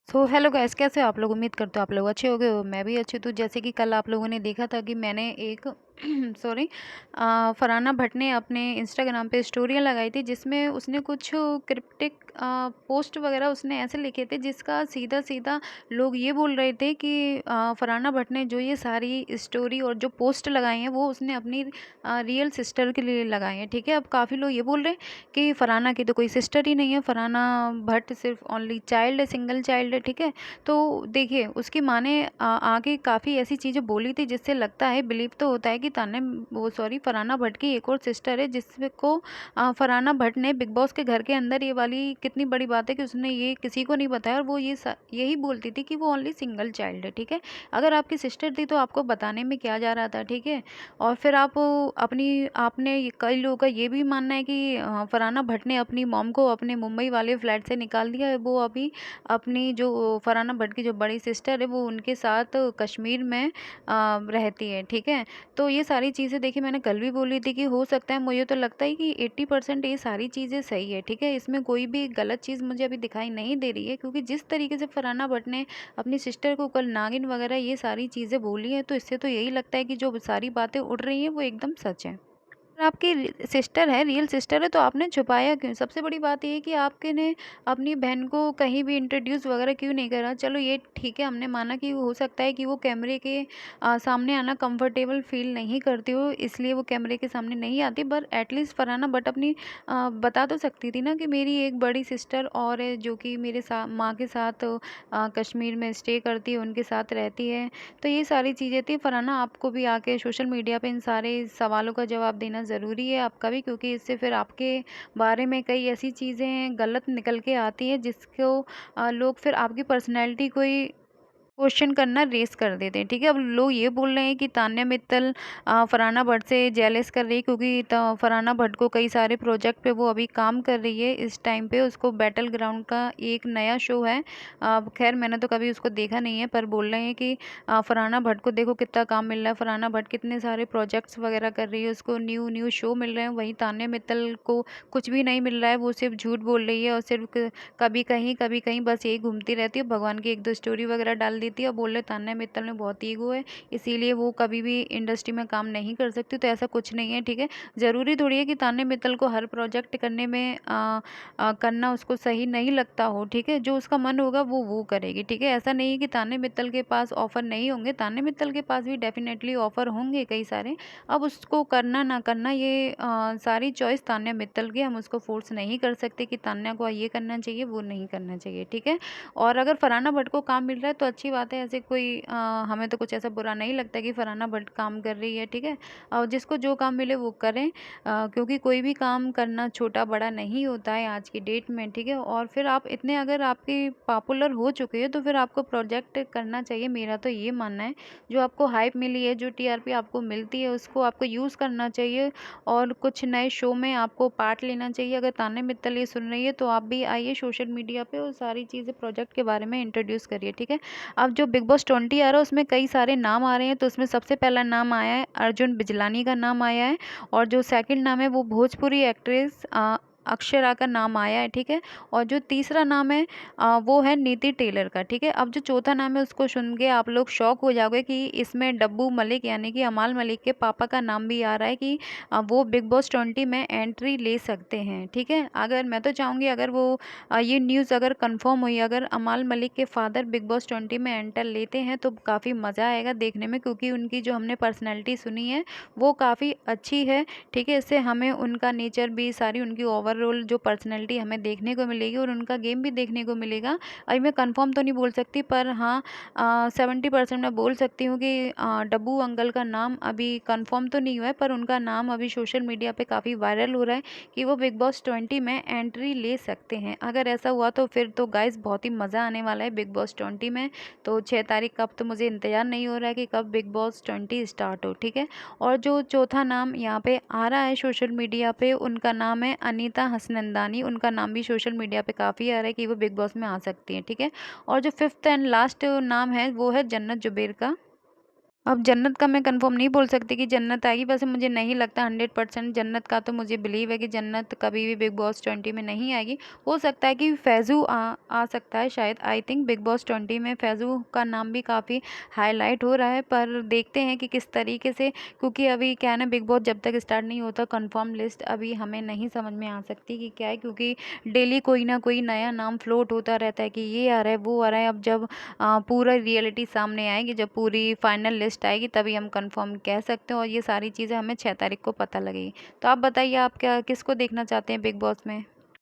Hello guys, कैसे हो आप लोग? उम्मीद करते हो आप लोग अच्छे होगे। मैं भी अच्छी। तो जैसे कि कल आप लोगों ने देखा था कि मैंने एक सॉरी फरहाना भट्ट ने अपने इंस्टाग्राम पे स्टोरियाँ लगाई थी, जिसमें उसने कुछ क्रिप्टिक पोस्ट वगैरह उसने ऐसे लिखे थे, जिसका सीधा सीधा लोग ये बोल रहे थे कि फरहाना भट्ट ने जो ये सारी स्टोरी और जो पोस्ट लगाई हैं वो उसने अपनी रियल सिस्टर के लिए लगाई हैं। ठीक है, अब काफ़ी लोग ये बोल रहे हैं कि फरहाना की तो कोई सिस्टर ही नहीं है, फरहाना भट्ट सिर्फ ओनली चाइल्ड है, सिंगल चाइल्ड है। ठीक है, तो देखिए उसकी माँ ने आगे काफ़ी ऐसी चीज़ें बोली थी, जिससे लगता है, बिलीव तो होता है कि तान्या वो सॉरी फरहाना भट्ट की एक और सिस्टर है, जिसको फरहाना भट्ट ने बिग बॉस के घर के अंदर ये वाली कितनी बड़ी बात है कि उसने ये किसी को नहीं बताया, और वो यही बोलती थी कि वो ओनली सिंगल चाइल्ड है। ठीक है, अगर आपकी सिस्टर थी तो आपको बताने में क्या जा रहा था। ठीक है, और फिर आप कई लोगों का ये भी मानना है कि फरहाना भट्ट ने अपनी मॉम को अपने मुंबई वाले फ्लैट से निकाल दिया है। वो अभी अपनी जो फरहाना भट्ट की जो बड़ी सिस्टर है वो उनके साथ कश्मीर में रहती है। ठीक है, तो ये सारी चीज़ें देखिए मैंने कल भी बोली थी कि हो सकता है, मुझे तो लगता है कि 80% ये सारी चीज़ें सही है। ठीक है, इसमें कोई भी गलत चीज़ मुझे अभी दिखाई नहीं दे रही है, क्योंकि जिस तरीके से फरहाना भट्ट ने अपनी सिस्टर को कल नागिन वगैरह ये सारी चीज़ें बोली हैं, तो इससे तो यही लगता है कि जो सारी बातें उड़ रही हैं वो एकदम सच है। अगर आपकी सिस्टर है, रियल सिस्टर है, तो आपने छुपाया क्यों? सबसे बड़ी बात ये है कि आपके ने अपनी बहन को कहीं भी इंट्रोड्यूस वगैरह क्यों नहीं करा? चलो ये ठीक है, हमने माना कि हो सकता है कि वो कैमरे के सामने आना कंफर्टेबल फ़ील नहीं करती हो, इसलिए वो कैमरे के सामने नहीं आती। पर एटलीस्ट फरहाना बट अपनी बता तो सकती थी ना कि मेरी एक बड़ी सिस्टर और है, जो कि मेरे माँ के साथ कश्मीर में स्टे करती है, उनके साथ रहती है। तो ये सारी चीज़ें थी। फरहाना, आपको भी आके सोशल मीडिया पे इन सारे सवालों का जवाब देना ज़रूरी है आपका भी, क्योंकि इससे फिर आपके बारे में कई ऐसी चीज़ें गलत निकल के आती हैं, जिसको लोग फिर आपकी पर्सनैलिटी को ही क्वेश्चन करना रेस कर देते हैं। ठीक है, अब लोग ये बोल रहे हैं कि तान्या मित्तल फरहाना भट्ट से जेलस कर रही है, क्योंकि फरहाना भट्ट को कई सारे प्रोजेक्ट पे वो अभी काम कर रही है। इस टाइम पे उसको बैटल ग्राउंड का एक नया शो है। खैर मैंने तो कभी उसको देखा नहीं है, पर बोल रहे हैं कि फरहाना भट्ट को देखो कितना काम मिल रहा है, फरहाना भट्ट कितने सारे प्रोजेक्ट्स वगैरह कर रही है, उसको न्यू न्यू शो मिल रहे हैं। वहीं तान्या मित्तल को कुछ भी नहीं मिल रहा है, वो सिर्फ झूठ बोल रही है, और सिर्फ कभी कहीं बस यही घूमती रहती है, भगवान की एक दो स्टोरी वगैरह डाल देती है और बोल रहे तान्या मित्तल में बहुत ईगो है, इसीलिए वो कभी भी इंडस्ट्री में काम नहीं कर सकती। तो ऐसा कुछ नहीं है। ठीक है, ज़रूरी थोड़ी है कि तान्या मित्तल को हर प्रोजेक्ट करने में करना उसको सही नहीं लगता हो। ठीक है, जो उसका मन होगा वो करेगी। ठीक है, ऐसा नहीं है कि तान्या मित्तल के पास ऑफ़र नहीं होंगे, तान्या मित्तल के पास भी डेफिनेटली ऑफ़र होंगे कई सारे। अब उसको करना ना करना ये सारी चॉइस तान्या मित्तल की, हम उसको फ़ोर्स नहीं कर सकते कि तान्या को ये करना चाहिए, वो नहीं करना चाहिए। ठीक है, और अगर फरहाना भट्ट को काम मिल रहा है तो अच्छी बात है, ऐसे कोई हमें तो कुछ ऐसा बुरा नहीं लगता कि फरहाना भट्ट काम कर रही है। ठीक है, और जिसको जो काम मिले वो करें, क्योंकि कोई भी काम करना छोटा बड़ा नहीं होता है आज की डेट में। ठीक है, और फिर आप इतने अगर आपके पॉपुलर हो चुके हैं तो फिर आपको प्रोजेक्ट करना चाहिए, मेरा तो ये मानना है। जो आपको हाइप मिली है, जो टीआरपी आपको मिलती है, उसको आपको यूज़ करना चाहिए, और कुछ नए शो में आपको पार्ट लेना चाहिए। अगर तान्या मित्तल ये सुन रही है तो आप भी आइए सोशल मीडिया पे और सारी चीज़ें प्रोजेक्ट के बारे में इंट्रोड्यूस करिए। ठीक है, अब जो बिग बॉस 20 आ रहा है उसमें कई सारे नाम आ रहे हैं, तो उसमें सबसे पहला नाम आया है अर्जुन बिजलानी का नाम आया है, और जो सेकंड नाम है वो भोजपुरी एक्ट्रेस अक्षरा का नाम आया है। ठीक है, और जो तीसरा नाम है वो है नीति टेलर का। ठीक है, अब जो चौथा नाम है उसको सुन के आप लोग शॉक हो जाओगे कि इसमें डब्बू मलिक यानी कि अमाल मलिक के पापा का नाम भी आ रहा है कि वो बिग बॉस 20 में एंट्री ले सकते हैं। ठीक है, अगर मैं तो चाहूँगी अगर वो ये न्यूज़ अगर कंफर्म हुई, अगर अमाल मलिक के फादर बिग बॉस 20 में एंटर लेते हैं तो काफ़ी मज़ा आएगा देखने में, क्योंकि उनकी जो हमने पर्सनैलिटी सुनी है वो काफ़ी अच्छी है। ठीक है, इससे हमें उनका नेचर भी, सारी उनकी ओवरऑल जो पर्सनैलिटी हमें देखने को मिलेगी, और उनका गेम भी देखने को मिलेगा। अभी मैं कंफर्म तो नहीं बोल सकती, पर हाँ 70% मैं बोल सकती हूँ कि डब्बू अंकल का नाम अभी कंफर्म तो नहीं हुआ है, पर उनका नाम अभी सोशल मीडिया पे काफ़ी वायरल हो रहा है कि वो बिग बॉस 20 में एंट्री ले सकते हैं। अगर ऐसा हुआ तो फिर तो गाइस बहुत ही मज़ा आने वाला है बिग बॉस 20 में। तो 6 तारीख का अब तो मुझे इंतज़ार नहीं हो रहा है कि कब बिग बॉस 20 स्टार्ट हो। ठीक है, और जो चौथा नाम यहाँ पे आ रहा है सोशल मीडिया पे, उनका नाम है अनीता हसनंदानी। उनका नाम भी सोशल मीडिया पे काफ़ी आ रहा है कि वो बिग बॉस में आ सकती हैं। ठीक है, और जो फिफ्थ एंड लास्ट नाम है वो है जन्नत जुबेर का। अब जन्नत का मैं कंफर्म नहीं बोल सकती कि जन्नत आएगी, वैसे मुझे नहीं लगता 100% जन्नत का, तो मुझे बिलीव है कि जन्नत कभी भी बिग बॉस 20 में नहीं आएगी। हो सकता है कि फैज़ू आ सकता है शायद। आई थिंक बिग बॉस 20 में फैज़ू का नाम भी काफ़ी हाईलाइट हो रहा है, पर देखते हैं कि किस तरीके से, क्योंकि अभी क्या है ना, बिग बॉस जब तक स्टार्ट नहीं होता कंफर्म लिस्ट अभी हमें नहीं समझ में आ सकती कि क्या है, क्योंकि डेली कोई ना कोई नया नाम फ्लोट होता रहता है कि ये आ रहा है वो आ रहा है। अब जब पूरा रियलिटी सामने आएगी, जब पूरी फाइनल लिस्ट आएगी, तभी हम कंफर्म कह सकते हैं, और ये सारी चीज़ें हमें 6 तारीख को पता लगेगी। तो आप बताइए, आप क्या किसको देखना चाहते हैं बिग बॉस में?